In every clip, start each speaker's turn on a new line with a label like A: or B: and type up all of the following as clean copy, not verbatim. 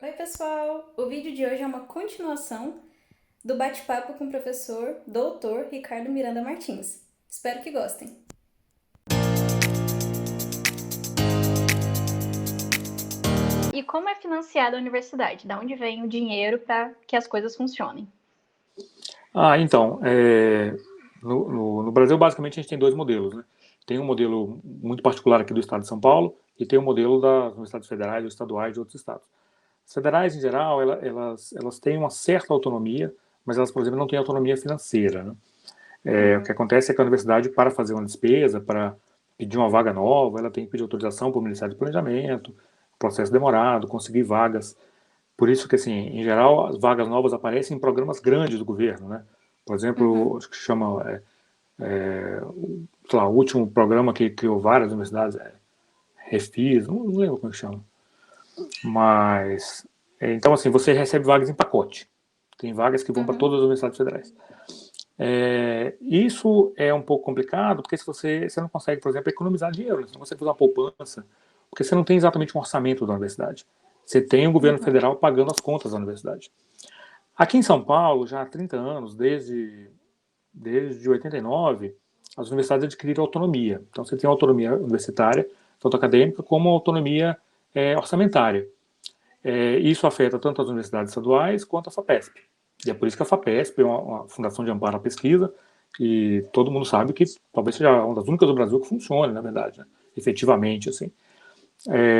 A: Oi, pessoal! O vídeo de hoje é uma continuação do bate-papo com o professor Doutor Ricardo Miranda Martins. Espero que gostem. E como é financiada a universidade? Da onde vem o dinheiro para que as coisas funcionem?
B: Então, no Brasil, basicamente, a gente tem dois modelos, né? Tem um modelo muito particular aqui do estado de São Paulo e tem um modelo das universidades federais ou estaduais de outros estados. As federais, em geral, elas têm uma certa autonomia, mas elas, por exemplo, não têm autonomia financeira, né? O que acontece é que a universidade, para fazer uma despesa, para pedir uma vaga nova, ela tem que pedir autorização para o Ministério do Planejamento, processo demorado, conseguir vagas. Por isso que, assim, em geral, as vagas novas aparecem em programas grandes do governo, né? Por exemplo,
A: Uhum.
B: acho que chama, sei lá, o último programa que criou várias universidades, Refis, não lembro como é que chama. Mas, então, assim, você recebe vagas em pacote. Tem vagas que vão para
A: Uhum.
B: todas as universidades federais. Isso é um pouco complicado, porque se você não consegue, por exemplo, economizar dinheiro, né? Você não consegue fazer uma poupança, porque você não tem exatamente um orçamento da universidade. Você tem o governo
A: Uhum.
B: federal pagando as contas da universidade. Aqui em São Paulo, já há 30 anos, desde 89, as universidades adquiriram autonomia. Então, você tem autonomia universitária, tanto acadêmica, como autonomia orçamentária. Isso afeta tanto as universidades estaduais quanto a FAPESP. E é por isso que a FAPESP é uma fundação de amparo à pesquisa, e todo mundo sabe que talvez seja uma das únicas do Brasil que funcione, na verdade, né? Efetivamente. Assim.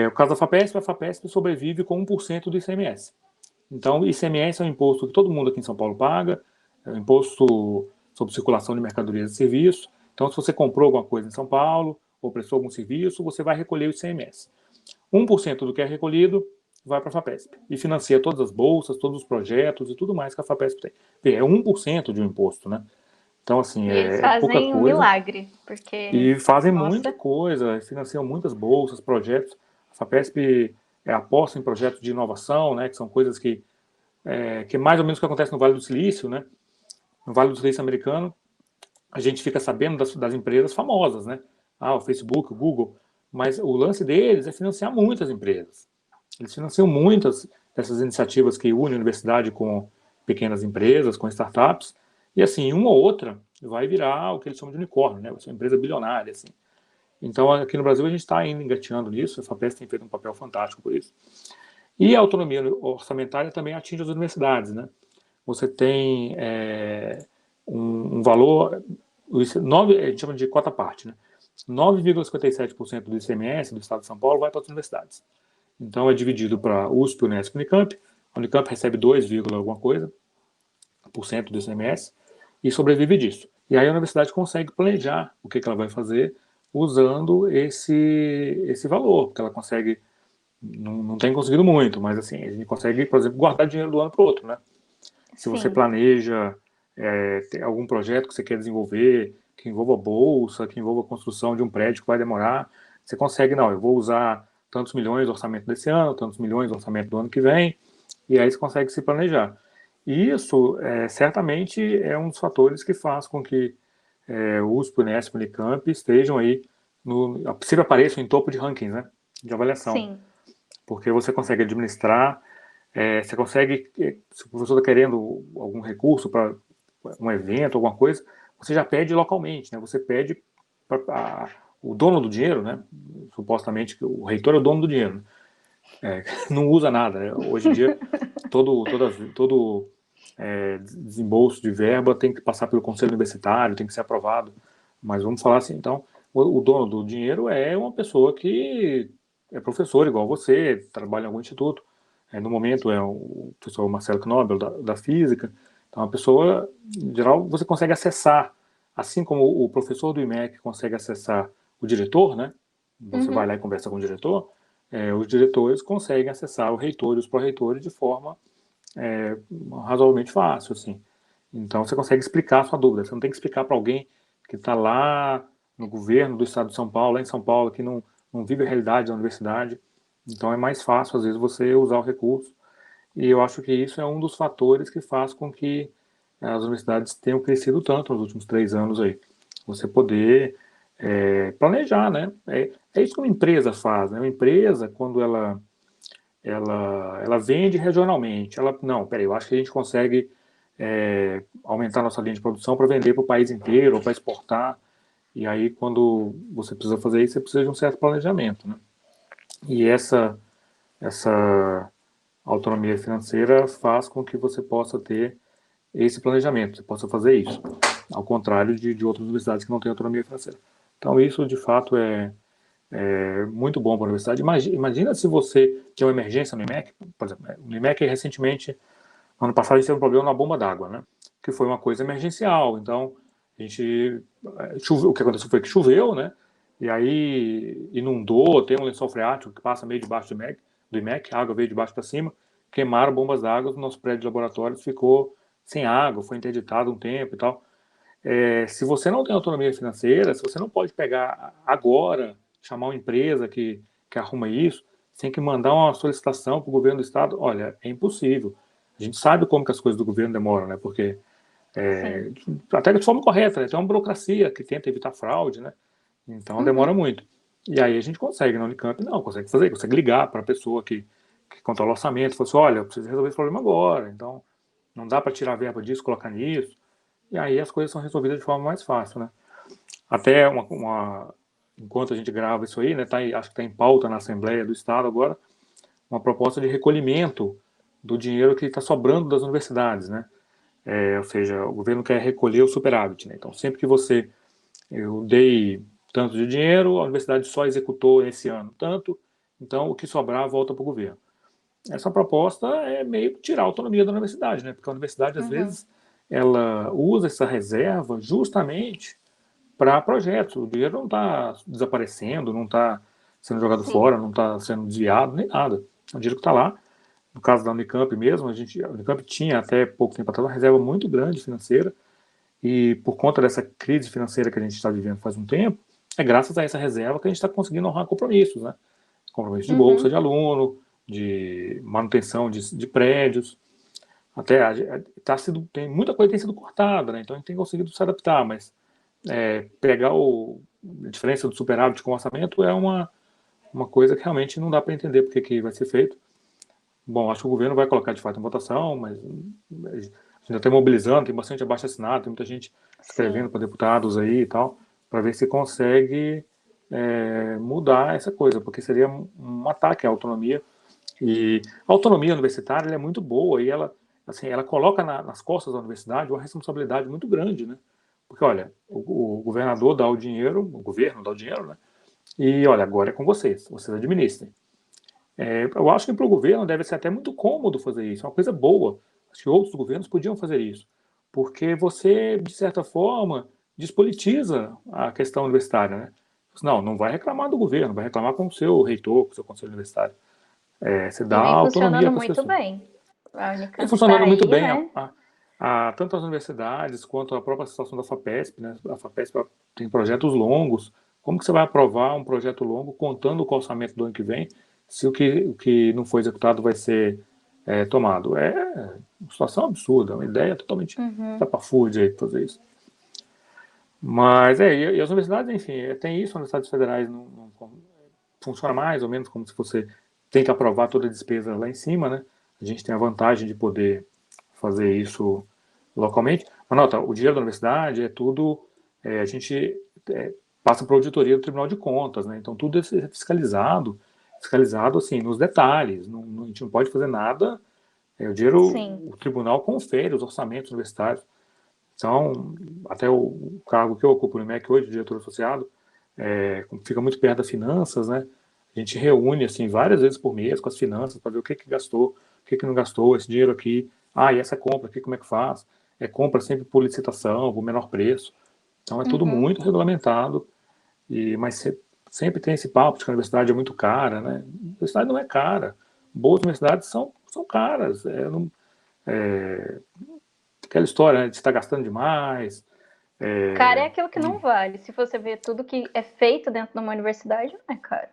B: O caso da FAPESP, a FAPESP sobrevive com 1% do ICMS. Então, o ICMS é um imposto que todo mundo aqui em São Paulo paga, é um imposto sobre circulação de mercadorias e serviços. Então, se você comprou alguma coisa em São Paulo ou prestou algum serviço, você vai recolher o ICMS. 1% do que é recolhido vai para a FAPESP e financia todas as bolsas, todos os projetos e tudo mais que a FAPESP tem. É 1% de um imposto, né? Então, assim,
A: E eles
B: é pouca
A: fazem um
B: coisa
A: milagre, porque,
B: e fazem muita
A: nossa,
B: coisa, financiam muitas bolsas, projetos. A FAPESP aposta em projetos de inovação, né, que são coisas que é mais ou menos o que acontece no Vale do Silício, né? No Vale do Silício americano, a gente fica sabendo das empresas famosas, né? O Facebook, o Google, mas o lance deles é financiar muitas empresas. Eles financiam muitas dessas iniciativas que unem a universidade com pequenas empresas, com startups, e assim, uma ou outra vai virar o que eles chamam de unicórnio, né? Vai ser uma empresa bilionária, assim. Então, aqui no Brasil, a gente está ainda engateando nisso, a FAPES tem feito um papel fantástico por isso. E a autonomia orçamentária também atinge as universidades, né? Você tem um valor, a gente chama de cota parte, né? 9,57% do ICMS do Estado de São Paulo vai para as universidades. Então é dividido para USP, Unesp e Unicamp. A Unicamp recebe 2, alguma coisa por cento do ICMS e sobrevive disso. E aí a universidade consegue planejar o que ela vai fazer usando esse valor, porque ela consegue, não tem conseguido muito, mas assim, a gente consegue, por exemplo, guardar dinheiro do ano para o outro, né? Se você
A: sim.
B: planeja ter algum projeto que você quer desenvolver, que envolva bolsa, que envolva a construção de um prédio que vai demorar, você consegue, não, eu vou usar tantos milhões do orçamento desse ano, tantos milhões do orçamento do ano que vem, e aí você consegue se planejar. E isso, certamente, é um dos fatores que faz com que o USP, o Unesp e o Unicamp estejam aí, sempre apareçam em topo de rankings, né, de avaliação,
A: Sim.
B: porque você consegue administrar, você consegue, se o professor está querendo algum recurso para um evento, alguma coisa, você já pede localmente, né? Você pede para o dono do dinheiro, né? Supostamente o reitor é o dono do dinheiro, né? Não usa nada. Né? Hoje em dia, todo desembolso de verba tem que passar pelo conselho universitário, tem que ser aprovado. Mas vamos falar assim, então, o dono do dinheiro é uma pessoa que é professor igual você, trabalha em algum instituto. No momento é o professor Marcelo Knobel da física. Então, a pessoa, em geral, você consegue acessar, assim como o professor do IMEC consegue acessar o diretor, né? Você vai
A: Uhum.
B: lá e conversa com o diretor, os diretores conseguem acessar o reitor e os pró-reitores de forma é, razoavelmente fácil, assim. Então você consegue explicar a sua dúvida. Você não tem que explicar para alguém que está lá no governo do estado de São Paulo, lá em São Paulo, que não vive a realidade da universidade. Então é mais fácil, às vezes, você usar o recurso. E eu acho que isso é um dos fatores que faz com que as universidades tenham crescido tanto nos últimos 3 anos aí. Você poder planejar, né? É isso que uma empresa faz, né? Uma empresa, quando ela ela vende regionalmente. Ela, não, peraí, eu acho que a gente consegue aumentar nossa linha de produção para vender para o país inteiro, ou para exportar. E aí, quando você precisa fazer isso, você precisa de um certo planejamento, né? E essa autonomia financeira faz com que você possa ter esse planejamento, você possa fazer isso, ao contrário de outras universidades que não têm autonomia financeira. Então, isso, de fato, é muito bom para a universidade. Imagina se você tinha uma emergência no IMEC, por exemplo, no IMEC recentemente, ano passado, a gente teve um problema na bomba d'água, né? Que foi uma coisa emergencial. Então, a gente choveu, o que aconteceu foi que choveu, né? E aí inundou, tem um lençol freático que passa meio debaixo do IMEC, a água veio de baixo para cima, queimaram bombas d'água, o nosso prédio de laboratórios ficou sem água, foi interditado um tempo e tal. Se você não tem autonomia financeira, se você não pode pegar agora, chamar uma empresa que arruma isso, você tem que mandar uma solicitação para o governo do estado, olha, é impossível. A gente sabe como que as coisas do governo demoram, né? Porque
A: Sim.
B: até de forma correta, né? Tem uma burocracia que tenta evitar fraude, né? Então demora
A: Uhum.
B: muito. E aí a gente consegue, na Unicamp, não, consegue fazer, consegue ligar para a pessoa que controla o orçamento, e fala assim, olha, eu preciso resolver esse problema agora, então não dá para tirar verba disso, colocar nisso. E aí as coisas são resolvidas de forma mais fácil, né? Até enquanto a gente grava isso aí, né, acho que está em pauta na Assembleia do Estado agora, uma proposta de recolhimento do dinheiro que está sobrando das universidades, né? Ou seja, o governo quer recolher o superávit, né? Então, sempre que eu dei tanto de dinheiro, a universidade só executou esse ano tanto, então o que sobrar volta para o governo. Essa proposta é meio tirar a autonomia da universidade, né? Porque a universidade, às
A: Uhum.
B: vezes, ela usa essa reserva justamente para projetos. O dinheiro não está desaparecendo, não está sendo jogado
A: Sim.
B: fora, não está sendo desviado, nem nada. O dinheiro que está lá. No caso da Unicamp mesmo, a Unicamp tinha até pouco tempo atrás uma reserva muito grande financeira, e por conta dessa crise financeira que a gente está vivendo faz um tempo, é graças a essa reserva que a gente está conseguindo honrar compromissos, né? Compromissos de bolsa
A: Uhum.
B: de aluno, de manutenção de prédios. Até tem muita coisa que tem sido cortada, né? Então a gente tem conseguido se adaptar, mas pegar a diferença do superávit com o orçamento é uma coisa que realmente não dá para entender porque que vai ser feito. Bom, acho que o governo vai colocar de fato em votação, mas a gente ainda está mobilizando, tem bastante abaixo-assinado, tem muita gente escrevendo
A: Sim.
B: para deputados aí e tal, para ver se consegue mudar essa coisa, porque seria um ataque à autonomia. E a autonomia universitária é muito boa e ela, assim, ela coloca nas costas da universidade uma responsabilidade muito grande, né? Porque, olha, o governador dá o dinheiro, o governo dá o dinheiro, né? E, olha, agora é com vocês administrem. Eu acho que para o governo deve ser até muito cômodo fazer isso, é uma coisa boa. Acho que outros governos podiam fazer isso, porque você, de certa forma, despolitiza a questão universitária, né? Não, não vai reclamar do governo, vai reclamar com o seu reitor, com o seu conselho universitário. Você dá
A: E vem
B: autonomia
A: funcionando
B: para as
A: muito
B: pessoas.
A: bem. A
B: Vem
A: Unicamp tá
B: funcionando muito
A: aí,
B: bem
A: né?
B: tanto as universidades quanto a própria situação da FAPESP, né? A FAPESP tem projetos longos. Como que você vai aprovar um projeto longo contando com o orçamento do ano que vem, se o que não foi executado vai ser tomado? É uma situação absurda, uma ideia totalmente
A: Uhum.
B: tapafúrdia aí de fazer isso. Mas e as universidades, enfim, tem isso, as universidades federais não funciona mais ou menos como se você tem que aprovar toda a despesa lá em cima, né? A gente tem a vantagem de poder fazer isso localmente. Mas nota, o dinheiro da universidade é tudo, a gente passa por auditoria do Tribunal de Contas, né? Então tudo é fiscalizado assim, nos detalhes. A gente não pode fazer nada. O dinheiro,
A: Sim.
B: o tribunal confere os orçamentos universitários. Então, até o cargo que eu ocupo no IMEC hoje, diretor associado, fica muito perto das finanças, né? A gente reúne assim várias vezes por mês com as finanças para ver o que gastou, o que não gastou, esse dinheiro aqui. E essa compra aqui como é que faz? Compra sempre por licitação, por menor preço. Então é tudo
A: Uhum.
B: muito regulamentado, mas sempre tem esse papo de que a universidade é muito cara, né? A universidade não é cara. Boas universidades são caras. Aquela história, né, de estar gastando demais.
A: Cara,
B: É,
A: é aquilo que não
B: de,
A: vale. Se você vê tudo que é feito dentro de uma universidade, não é caro.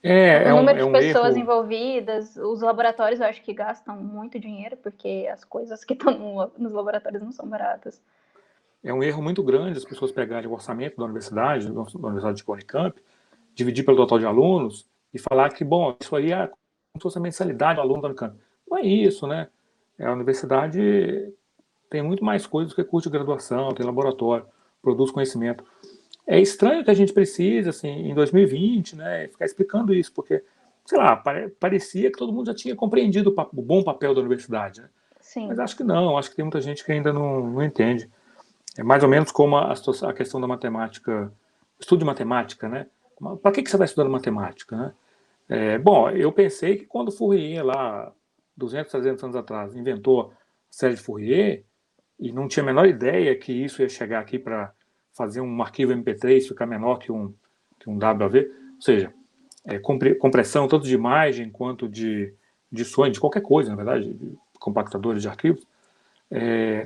B: é,
A: O
B: é, um,
A: número
B: é
A: de
B: um
A: pessoas
B: erro.
A: envolvidas, os laboratórios eu acho que gastam muito dinheiro, porque as coisas que estão nos laboratórios não são baratas.
B: É um erro muito grande as pessoas pegarem o orçamento da universidade de Unicamp, dividir pelo total de alunos e falar que, bom, isso aí se fosse a mensalidade do aluno da Unicamp. Não é isso, né? A universidade tem muito mais coisas que curso de graduação, tem laboratório, produz conhecimento. É estranho que a gente precise, assim, em 2020, né, ficar explicando isso, porque, sei lá, parecia que todo mundo já tinha compreendido o bom papel da universidade, né? Mas
A: Sim.
B: acho que não, acho que tem muita gente que ainda não entende. É mais ou menos como a questão da matemática, estudo de matemática, né? Para que você vai estudando matemática, né? Bom, eu pensei que quando Fourier, lá, 200, 300 anos atrás, inventou a série de Fourier, e não tinha a menor ideia que isso ia chegar aqui para fazer um arquivo MP3 ficar menor que um WAV, ou seja, compressão tanto de imagem quanto de som, de qualquer coisa, na verdade, de compactadores de arquivos.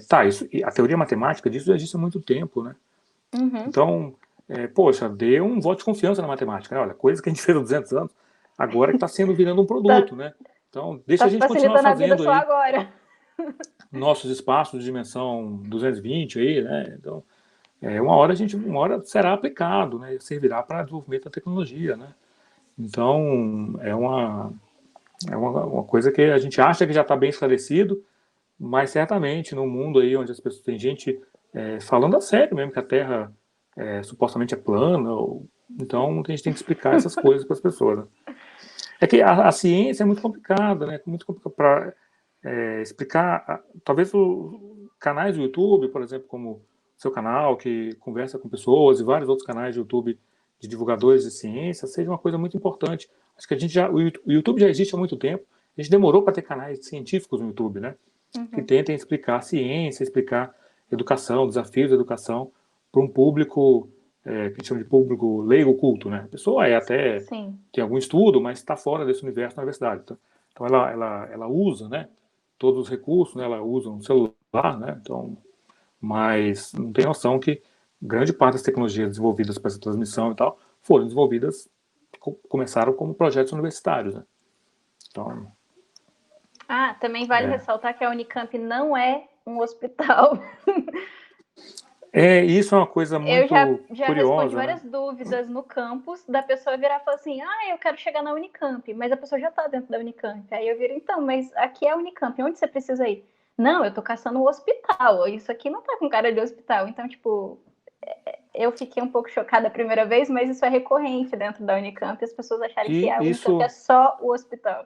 B: Tá, isso, a teoria matemática disso já existe há muito tempo, né?
A: Uhum.
B: Então, poxa, dê um voto de confiança na matemática, né? Olha, coisa que a gente fez há 200 anos, agora que está sendo virando um
A: Tá,
B: produto, né? Então, deixa
A: tá
B: a gente continuar
A: facilitando a vida
B: fazendo
A: só
B: aí
A: agora.
B: nossos espaços de dimensão 220 aí, né? Então, uma hora será aplicado, né? Servirá para desenvolvimento da tecnologia, né? Então, uma coisa que a gente acha que já está bem esclarecido, mas certamente no mundo aí onde as pessoas tem gente falando a sério mesmo que a Terra supostamente é plana, então a gente tem que explicar essas coisas para as pessoas. Né? É que a ciência é muito complicada, né? Muito complicada para explicar. Talvez canais do YouTube, por exemplo, como o seu canal, que conversa com pessoas, e vários outros canais de YouTube de divulgadores de ciência, seja uma coisa muito importante. Acho que o YouTube já existe há muito tempo. A gente demorou para ter canais científicos no YouTube, né? Que
A: Uhum.
B: tentem explicar ciência, explicar educação, desafios da educação para um público que a gente chama de público leigo culto, né? A pessoa até
A: Sim.
B: tem algum estudo, mas está fora desse universo na universidade. Então ela usa, né? Todos os recursos, né? Ela usa um celular, né? Então, mas não tem noção que grande parte das tecnologias desenvolvidas para essa transmissão e tal foram desenvolvidas, começaram como projetos universitários, né? Então,
A: Ah, também vale
B: é,
A: ressaltar que a Unicamp não é um hospital.
B: isso é uma coisa
A: Eu já,
B: muito
A: já respondi
B: curiosa, né?
A: várias dúvidas no campus da pessoa virar e falar assim: ah, eu quero chegar na Unicamp, mas a pessoa já está dentro da Unicamp. Aí eu viro, então, mas aqui é a Unicamp, onde você precisa ir? Não, eu tô caçando um hospital, isso aqui não tá com cara de hospital. Então, tipo, eu fiquei um pouco chocada a primeira vez, mas isso é recorrente dentro da Unicamp, as pessoas acharem que
B: E
A: a Unicamp é
B: isso,
A: só o hospital.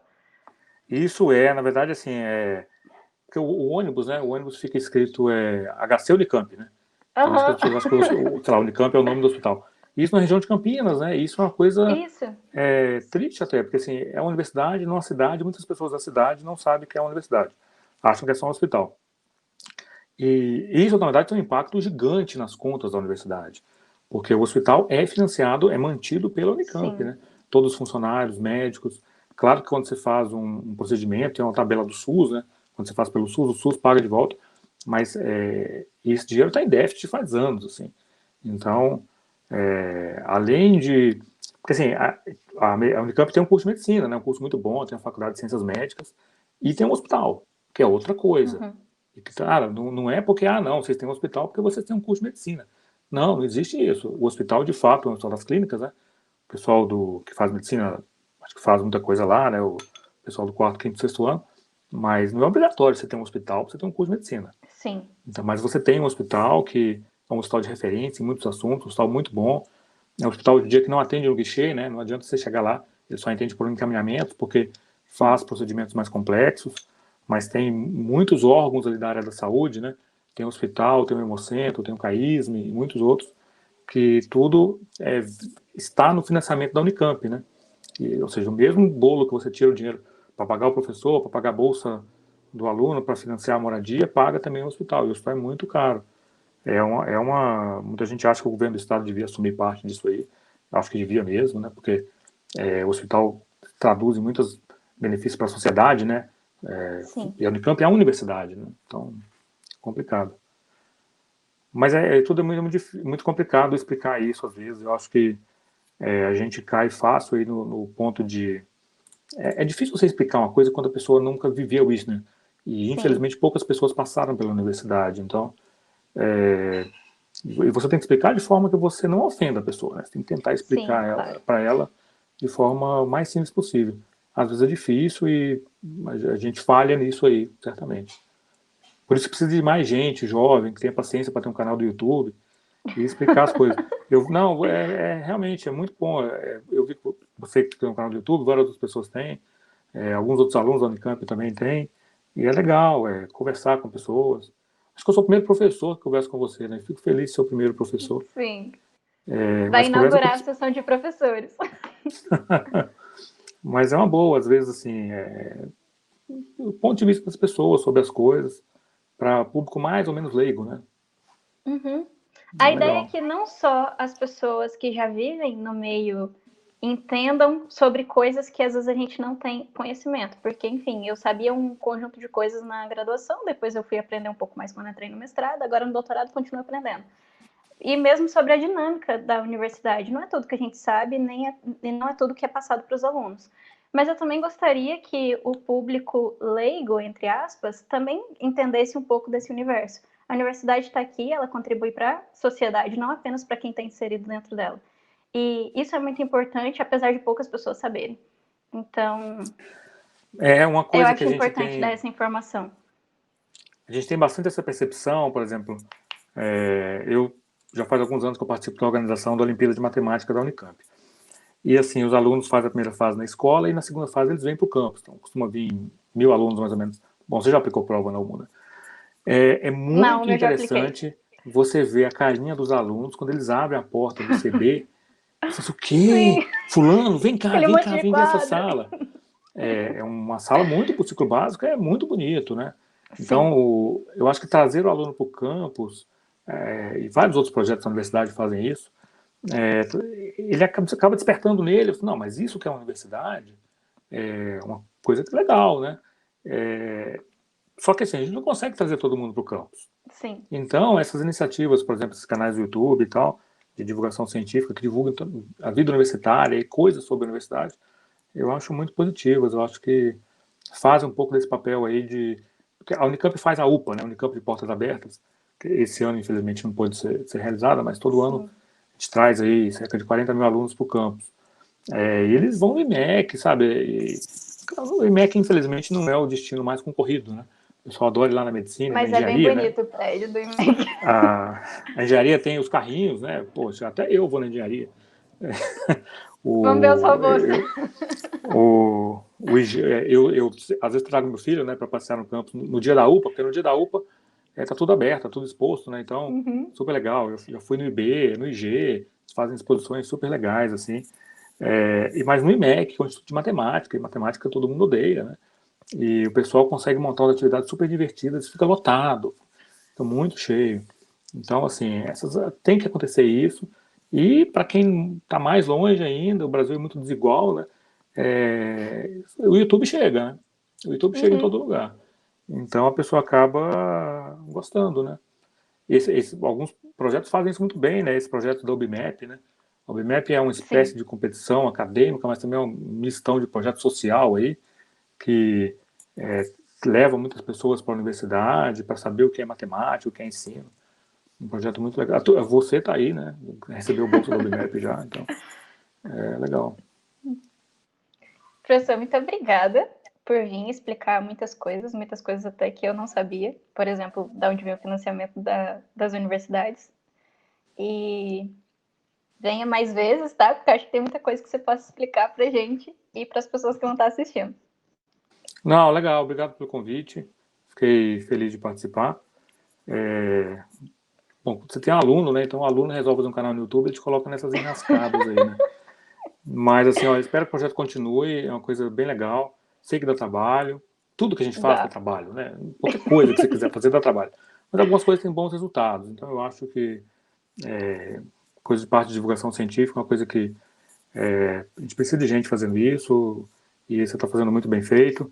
B: isso na verdade, assim, porque o ônibus, né? O ônibus fica escrito HC Unicamp, né? Então acho que as
A: Aham,
B: pessoas acham que sei lá, Unicamp é o nome do hospital. Isso na região de Campinas, né? Isso é uma coisa
A: isso,
B: triste até, porque assim, é uma universidade numa cidade, muitas pessoas da cidade não sabem que é uma universidade, acham que é só um hospital. E isso, na verdade, tem um impacto gigante nas contas da universidade, porque o hospital é financiado, é mantido pela Unicamp,
A: sim,
B: né? Todos os funcionários, médicos. Claro que quando você faz um procedimento, tem uma tabela do SUS, né? Quando você faz pelo SUS, o SUS paga de volta, mas esse dinheiro está em déficit faz anos, assim. Então, além de. Porque assim, a Unicamp tem um curso de medicina, né? Um curso muito bom, tem a faculdade de ciências médicas, e tem um hospital, que é outra coisa.
A: uhum,
B: E que, cara, não é porque, não, vocês têm um hospital porque vocês têm um curso de medicina. Não, não existe isso. O hospital, de fato, é um hospital das clínicas, né? O pessoal que faz medicina, acho que faz muita coisa lá, né? O pessoal do quarto, quinto, sexto ano. Mas não é obrigatório você ter um hospital para você ter um curso de medicina.
A: sim,
B: Então, mas você tem um hospital que é um hospital de referência em muitos assuntos, um hospital muito bom. É um hospital hoje em dia que não atende no guichê, né? Não adianta você chegar lá, ele só atende por encaminhamento, porque faz procedimentos mais complexos, mas tem muitos órgãos ali da área da saúde, né? Tem o hospital, tem o Hemocentro, tem o CAISM e muitos outros, que tudo está no financiamento da Unicamp, né? Ou seja, o mesmo bolo que você tira o dinheiro para pagar o professor, para pagar a bolsa do aluno, para financiar a moradia, paga também o hospital. E o hospital é muito caro. Muita gente acha que o governo do estado devia assumir parte disso aí. Acho que devia mesmo, né? Porque o hospital traduz em muitos benefícios para a sociedade, né?
A: sim.
B: E a Unicamp é a universidade, né? Então, complicado. Mas tudo é muito complicado explicar isso às vezes. Eu acho que a gente cai fácil aí no ponto de. É difícil você explicar uma coisa quando a pessoa nunca viveu isso, né? E
A: Sim,
B: infelizmente poucas pessoas passaram pela universidade. Então, e você tem que explicar de forma que você não ofenda a pessoa, né? Você tem que tentar
A: sim,
B: explicar
A: claro.
B: para ela de forma mais simples possível. às vezes é difícil e a gente falha nisso aí, certamente. Por isso precisa de mais gente jovem, que tenha paciência para ter um canal do YouTube e explicar as coisas. Não, realmente é muito bom. Eu vi que você que tem um canal do YouTube, várias outras pessoas têm, alguns outros alunos da Unicamp também têm, e é legal conversar com pessoas. Acho que eu sou o primeiro professor que conversa com você, né? Fico feliz de ser o primeiro professor.
A: Sim. Vai
B: Mas conversa
A: inaugurar a sessão de professores.
B: Mas é uma boa, às vezes, assim, o ponto de vista das pessoas sobre as coisas, para público mais ou menos leigo, né?
A: Uhum.
B: É
A: A ideia é
B: legal.
A: que não só as pessoas que já vivem no meio entendam sobre coisas que às vezes a gente não tem conhecimento, porque, enfim, eu sabia um conjunto de coisas na graduação, depois eu fui aprender um pouco mais quando entrei no mestrado, agora no doutorado continuo aprendendo. E mesmo sobre a dinâmica da universidade, não é tudo que a gente sabe, e não é tudo que é passado para os alunos. Mas eu também gostaria que o público leigo, entre aspas, também entendesse um pouco desse universo. A universidade está aqui, ela contribui para a sociedade, não apenas para quem está inserido dentro dela. E isso é muito importante, apesar de poucas pessoas saberem. Então,
B: É uma
A: eu
B: coisa que
A: acho importante dar essa informação.
B: a gente tem bastante essa percepção, por exemplo, eu já faz alguns anos que eu participo da organização da Olimpíada de Matemática da Unicamp. E assim, os alunos fazem a primeira fase na escola e na segunda fase eles vêm para o campus. Então, costuma vir 1.000 alunos mais ou menos. Bom, você já aplicou prova na UMU, né? É
A: Não,
B: muito
A: eu já apliquei.
B: interessante você ver a carinha dos alunos quando eles abrem a porta do CB. Você fala, o
A: Sim,
B: quê? Fulano, vem cá,
A: aquele
B: vem
A: monte
B: cá,
A: de
B: vem ver essa
A: quadro.
B: sala. É uma sala muito para o ciclo básico, é muito bonito, né?
A: Sim.
B: Então, eu acho que trazer o aluno para o campus, e vários outros projetos da universidade fazem isso, ele acaba despertando nele, não, mas isso que é uma universidade é uma coisa que é legal, né? Só que assim, a gente não consegue trazer todo mundo para o campus.
A: Sim.
B: Então, essas iniciativas, por exemplo, esses canais do YouTube e tal, de divulgação científica, que divulgam a vida universitária e coisas sobre a universidade, eu acho muito positivas. Eu acho que fazem um pouco desse papel aí de... Porque a Unicamp faz a UPA, né? A Unicamp de Portas Abertas, que esse ano, infelizmente, não pôde ser realizada, mas todo ano
A: Sim.
B: a gente traz aí cerca de 40.000 alunos para o campus. E eles vão no IMEC, sabe? O IMEC, infelizmente, não é o destino mais concorrido, né? O pessoal adora ir lá na medicina, na
A: Mas é bem
B: engenharia, né?
A: bonito o prédio do IMEC.
B: A engenharia tem os carrinhos, né? Poxa, até eu vou na engenharia.
A: Vamos ver os
B: O,
A: robôs.
B: eu às vezes trago meu filho, né, para passear no campus no dia da UPA, porque no dia da UPA tá tudo aberto, tá tudo exposto, né? Então,
A: Uhum.
B: super legal. Eu já fui no IB, no IG, eles fazem exposições super legais, assim. Mas no IMEC, que é um instituto de matemática, e matemática todo mundo odeia, né? E o pessoal consegue montar umas atividades super divertidas, fica lotado, fica muito cheio. Então, assim, tem que acontecer isso. E para quem está mais longe ainda, o Brasil é muito desigual, né? O YouTube chega, né? O YouTube chega em
A: Uhum.
B: todo lugar. Então a pessoa acaba gostando, né? Alguns projetos fazem isso muito bem, né? Esse projeto da UBMAP, né? A UBMAP é uma
A: Sim.
B: espécie de competição acadêmica, mas também é um mistão de projeto social aí, que é, leva muitas pessoas para a universidade para saber o que é matemática, o que é ensino. Um projeto muito legal. Você está aí, né? Recebeu o bolsa da UBMAP já, então é legal.
A: Professor, muito obrigada por vir explicar muitas coisas até que eu não sabia. Por exemplo, da onde vem o financiamento das universidades. E venha mais vezes, tá? Porque acho que tem muita coisa que você possa explicar pra gente e para as pessoas que vão estar assistindo.
B: Não, legal, obrigado pelo convite. Fiquei feliz de participar. Bom, você tem um aluno, né? Então o aluno resolve fazer um canal no YouTube e te coloca nessas enrascadas aí, né? Mas assim, ó, espero que o projeto continue, é uma coisa bem legal. Sei que dá trabalho. Tudo que a gente faz dá
A: Dá.
B: trabalho, né? Qualquer coisa que você quiser fazer dá trabalho. Mas algumas coisas têm bons resultados. Então eu acho que coisa de parte de divulgação científica é uma coisa que a gente precisa de gente fazendo isso e você está fazendo muito bem feito.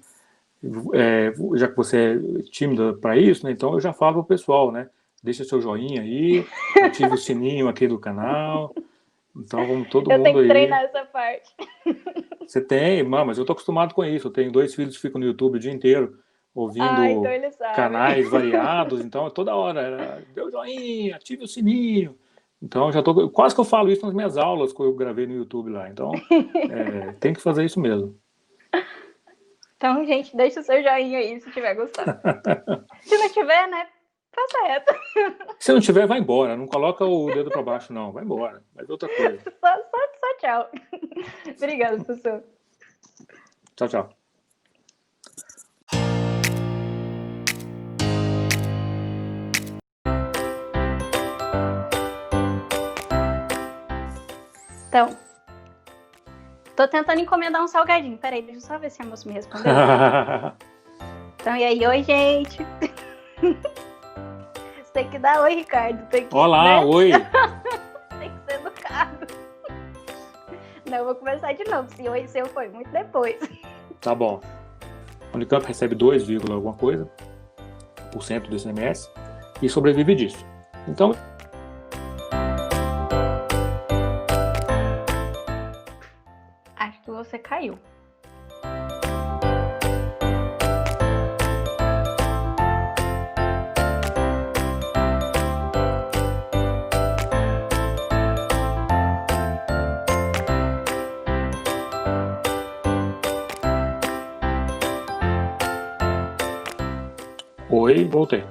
B: Já que você é tímida para isso, né, então eu já falo pro pessoal, né? Deixa seu joinha aí, ative o sininho aqui do canal. Então vamos todo
A: Eu tenho
B: mundo
A: que
B: aí.
A: treinar essa parte.
B: Você tem, mas eu tô acostumado com isso. Eu tenho 2 filhos que ficam no YouTube o dia inteiro
A: Ah, então
B: ouvindo
A: eles sabem.
B: canais variados, então toda hora dê o joinha, ative o sininho. Então já tô quase que eu falo isso nas minhas aulas que eu gravei no YouTube lá. Então tem que fazer isso mesmo.
A: Então, gente, deixa o seu joinha aí se tiver gostado. Se não tiver, né? Passa reto.
B: Se não tiver, vai embora. Não coloca o dedo para baixo, não. Vai embora. Mas outra coisa.
A: Só tchau. Obrigada, professor.
B: Tchau, tchau.
A: Então, tô tentando encomendar um salgadinho. Peraí, deixa eu só ver se a moça me respondeu. Então, e aí? Oi, gente. Você tem que dar oi, Ricardo. Tem que,
B: Olá,
A: né?
B: oi.
A: Tem que ser educado. Não, eu vou começar de novo. Se oi seu foi muito depois.
B: Tá bom. A Unicamp recebe 2, alguma coisa por cento do ICMS e sobrevive disso. Então,
A: Acho que você caiu.
B: oi, voltei.